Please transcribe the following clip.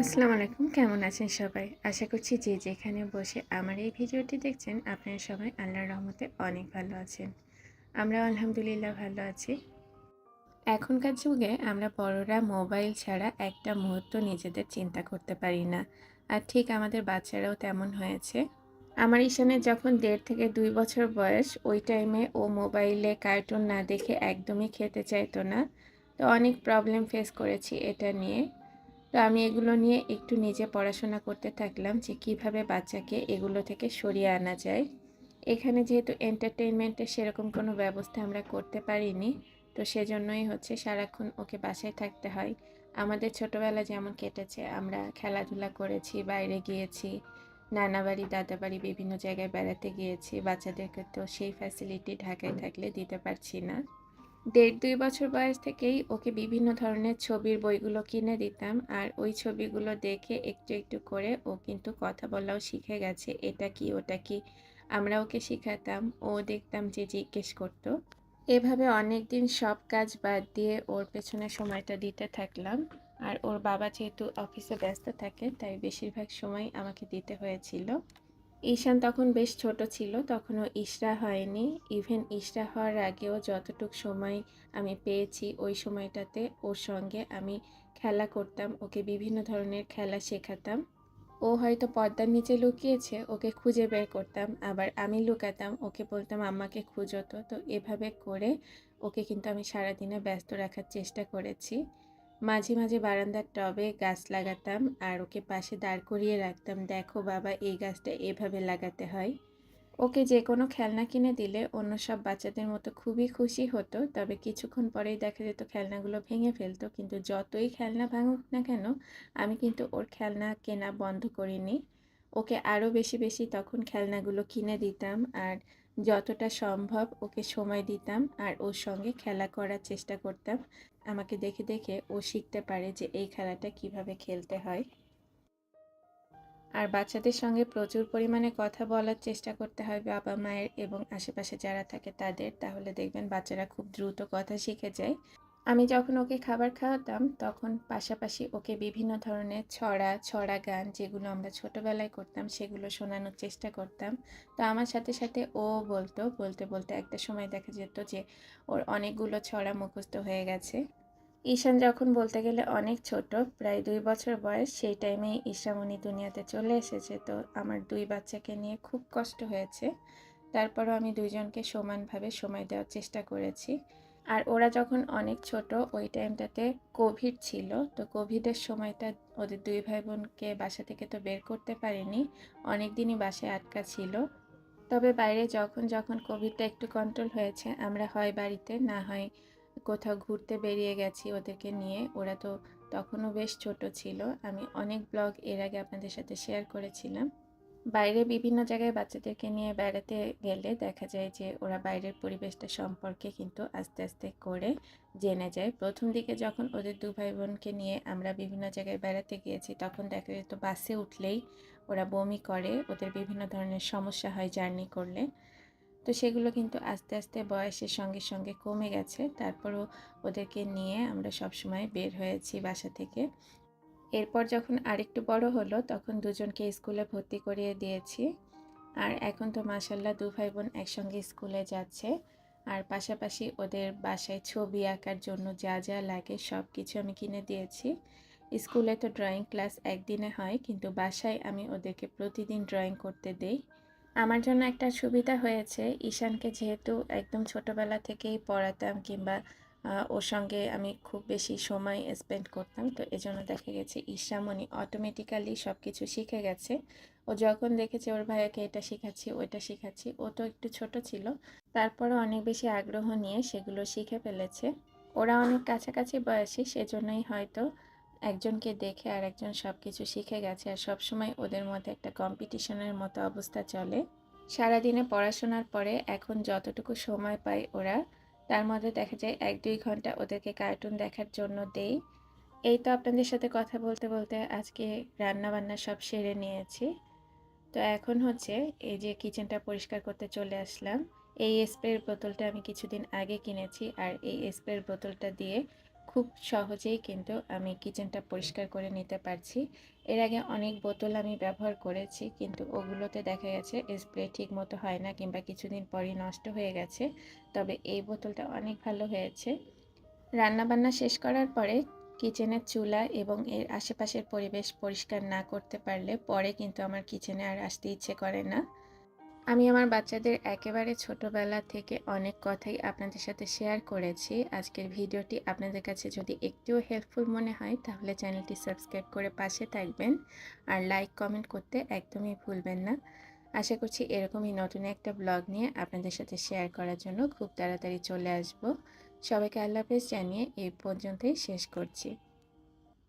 আসসালামু আলাইকুম। কেমন আছেন সবাই? আশা করছি যে যেখানে বসে আমার এই ভিডিওটি দেখছেন আপনারা সবাই আল্লাহর রহমতে অনেক ভালো আছেন। আমরাও আলহামদুলিল্লাহ ভালো আছি। এখনকার যুগে আমরা বড়রা মোবাইল ছাড়া একটা মুহূর্ত নিজেদের চিন্তা করতে পারি না। আর ঠিক আমাদের বাচ্চারাও তেমন হয়েছে। আমার ঈশানের যখন ১.৫ থেকে ২ বছর বয়স, ওই টাইমে ও মোবাইলে কার্টুন না দেখে একদমই খেতে চাইতো না। তো অনেক প্রবলেম ফেস করেছি এটা নিয়ে। তো আমি এগুলো নিয়ে একটু নিজে পড়াশোনা করতে থাকলাম যে কিভাবে বাচ্চাকে এগুলো থেকে সরিয়ে আনা যায়। এখানে যেহেতু এন্টারটেইনমেন্টের সেরকম কোনো ব্যবস্থা আমরা করতে পারিনি, তো সেজন্যই হচ্ছে সারাক্ষণ ওকে বাসায় থাকতে হয়। আমাদের ছোটবেলা যেমন কেটেছে, আমরা খেলাধুলা করেছি, বাইরে গিয়েছি, নানা বাড়ি, দাদা বাড়ি, বিভিন্ন জায়গায় বেড়াতে গিয়েছি। বাচ্চাদেরকে তো সেই ফ্যাসিলিটি ঢাকায় থাকলে দিতে পারছি না। ১.৫-২ বছর বয়স থেকেই ওকে বিভিন্ন ধরনের ছবির বইগুলো কিনে দিতাম। আর ওই ছবিগুলো দেখে একটু, একটু করে ও কিন্তু কথা বলাও শিখে গেছে। এটা কি, ওটা কি? আমরা ওকে শিখাতাম। ও দেখতাম যে জিজ্ঞেস করত। এভাবে অনেকদিন সব কাজ বাদ দিয়ে ওর পেছনে সময়টা দিতে থাকলাম। আর ওর বাবা যেহেতু অফিসে ব্যস্ত থাকে, তাই বেশিরভাগ সময় আমাকে দিতে হয়েছিল। ঈশান তখন বেশ ছোট ছিল, তখনও ইশরা হয়নি। ইভেন ইশরা হওয়ার আগেও যতটুক সময় আমি পেয়েছি, ওই সময়টাতে ওর সঙ্গে আমি খেলা করতাম, ওকে বিভিন্ন ধরনের খেলা শেখাতাম। ও হয়তো পর্দার নিচে লুকিয়েছে, ওকে খুঁজে বের করতাম, আবার আমি লুকাতাম, ওকে বলতাম আম্মাকে খুঁজো। তো তো এভাবে করে ওকে কিন্তু আমি সারাদিনে ব্যস্ত রাখার চেষ্টা করেছি। মাঝে মাঝে বারান্দার টবে গাছ লাগাতাম আর ওকে পাশে দাঁড় করিয়ে রাখতাম, দেখো বাবা এই গাছটা এভাবে লাগাতে হয়। ওকে যে কোনো খেলনা কিনে দিলে অন্য সব বাচ্চাদের মতো খুবই খুশি হতো, তবে কিছুক্ষণ পরেই দেখা যেত খেলনাগুলো ভেঙে ফেলতো। কিন্তু যতই খেলনা ভাঙুক না কেন, আমি কিন্তু ওর খেলনা কেনা বন্ধ করিনি। ওকে আরও বেশি বেশি তখন খেলনাগুলো কিনে দিতাম আর যতটা সম্ভব ওকে সময় দিতাম আর ওর সঙ্গে খেলা করার চেষ্টা করতাম। আমাকে দেখে দেখে ও শিখতে পারে যে এই খেলাটা কিভাবে খেলতে হয়। আর বাচ্চাদের সঙ্গে প্রচুর পরিমাণে কথা বলার চেষ্টা করতে হয় বাবা মায়ের এবং আশেপাশে যারা থাকে তাদের, তাহলে দেখবেন বাচ্চারা খুব দ্রুত কথা শিখে যায়। আমি যখন ওকে খাবার খাওয়াতাম তখন পাশাপাশি ওকে বিভিন্ন ধরনের ছড়া ছড়া গান যেগুলো আমরা ছোটবেলায় করতাম সেগুলো শোনানোর চেষ্টা করতাম। তো আমার সাথে সাথে ও বলতো, বলতে বলতে একটা সময় দেখা যেত যে ওর অনেকগুলো ছড়া মুখস্থ হয়ে গেছে। ঈশান যখন বলতে গেলে অনেক ছোট, প্রায় ২ বছর বয়স, সেই টাইমেই ঈশামণি দুনিয়াতে চলে এসেছে। তো আমার ২ বাচ্চাকে নিয়ে খুব কষ্ট হয়েছে। তারপরও আমি দুইজনকে সমানভাবে সময় দেওয়ার চেষ্টা করেছি। আর ওরা যখন অনেক ছোট, ওই টাইমটাতে কোভিড ছিল। তো কোভিডের সময়টা ওদের ২ ভাই বোনকে বাসা থেকে তো বের করতে পারিনি। অনেক দিনই বাসায় আটকা ছিল। তবে বাইরে যখন যখন কোভিডটা একটু কন্ট্রোল হয়েছে, আমরা হয় বাড়িতে, না হয় কোথাও ঘুরতে বেরিয়ে গেছি ওদেরকে নিয়ে। ওরা তো তখনও বেশ ছোট ছিল। আমি অনেক ব্লগ এর আগে আপনাদের সাথে শেয়ার করেছিলাম। বাইরে বিভিন্ন জায়গায় বাচ্চাদেরকে নিয়ে বেড়াতে গেলে দেখা যায় যে ওরা বাইরের পরিবেশটা সম্পর্কে কিন্তু আস্তে আস্তে করে জেনে যায়। প্রথম দিকে যখন ওদের ২ ভাই বোনকে নিয়ে আমরা বিভিন্ন জায়গায় বেড়াতে গিয়েছি, তখন দেখা যেত বাসে উঠলেই ওরা বমি করে, ওদের বিভিন্ন ধরনের সমস্যা হয় জার্নি করলে। তো সেগুলো কিন্তু আস্তে আস্তে বয়সের সঙ্গে সঙ্গে কমে গেছে। তারপরও ওদেরকে নিয়ে আমরা সবসময় বের হয়েছি বাসা থেকে। এরপর যখন আরেকটু বড় হলো তখন দুজনকে স্কুলে ভর্তি করিয়ে দিয়েছি। আর এখন তো মাশাআল্লাহ ২ ভাই বোন একসঙ্গে স্কুলে যাচ্ছে। আর পাশাপাশি ওদের বাসায় ছবি আঁকার জন্য যা যা লাগে সব কিছু আমি কিনে দিয়েছি। স্কুলে তো ড্রয়িং ক্লাস একদিনে হয়, কিন্তু বাসায় আমি ওদেরকে প্রতিদিন ড্রয়িং করতে দেই। আমার জন্য একটা সুবিধা হয়েছে, ঈশানকে যেহেতু একদম ছোটবেলা থেকেই পড়াতাম কিংবা ওর সঙ্গে আমি খুব বেশি সময় স্পেন্ড করতাম, তো এজন্য দেখা গেছে ঈশামণি অটোমেটিক্যালি সব কিছু শিখে গেছে। ও যখন দেখেছে ওর ভাইয়াকে এটা শেখাচ্ছি ওইটা শেখাচ্ছি, ও তো একটু ছোট ছিল, তারপরও অনেক বেশি আগ্রহ নিয়ে সেগুলো শিখে ফেলেছে। ওরা অনেক কাছাকাছি বয়সী, সেজন্যই হয়তো একজনকে দেখে আর একজন সব কিছু শিখে গেছে। আর সবসময় ওদের মধ্যে একটা কম্পিটিশনের মতো অবস্থা চলে। সারাদিনে পড়াশোনার পরে এখন যতটুকু সময় পায় ওরা, তার মধ্যে দেখা যায় ১-২ ঘন্টা ওদেরকে কার্টুন দেখার জন্য দেই। এই তো আপনাদের সাথে কথা বলতে বলতে আজকে রান্নাবান্না সব সেরে নিয়েছি। তো এখন হচ্ছে এই যে কিচেনটা পরিষ্কার করতে চলে আসলাম। এই স্প্রের বোতলটা আমি কিছুদিন আগে কিনেছি আর এই স্প্রের বোতলটা দিয়ে খুব সহজেই কিন্তু আমি কিচেনটা পরিষ্কার করে নিতে পারছি। এর আগে অনেক বোতল আমি ব্যবহার করেছি, কিন্তু ওগুলোতে দেখা গেছে স্প্রে ঠিক মতো হয় না কিংবা কিছুদিন পরই নষ্ট হয়ে গেছে। তবে এই বোতলটা অনেক ভালো হয়েছে। রান্নাবান্না শেষ করার পরে কিচেনের চুলা এবং এর আশেপাশের পরিবেশ পরিষ্কার না করতে পারলে পরে কিন্তু আমার কিচেনে আর আসতে ইচ্ছে করে না। আমি আমার বাচ্চাদের একেবারে ছোটবেলা থেকে অনেক কথাই আপনাদের সাথে শেয়ার করেছি। আজকের ভিডিওটি আপনাদের কাছে যদি একটুও হেল্পফুল মনে হয় তাহলে চ্যানেলটি সাবস্ক্রাইব করে পাশে থাকবেন আর লাইক কমেন্ট করতে একদমই ভুলবেন না। আশা করছি এরকমই নতুন একটা ব্লগ নিয়ে আপনাদের সাথে শেয়ার করার জন্য খুব তাড়াতাড়ি চলে আসব। সবাইকে আল্লাহ হাফেজ জানিয়ে এই পর্যন্তই শেষ করছি।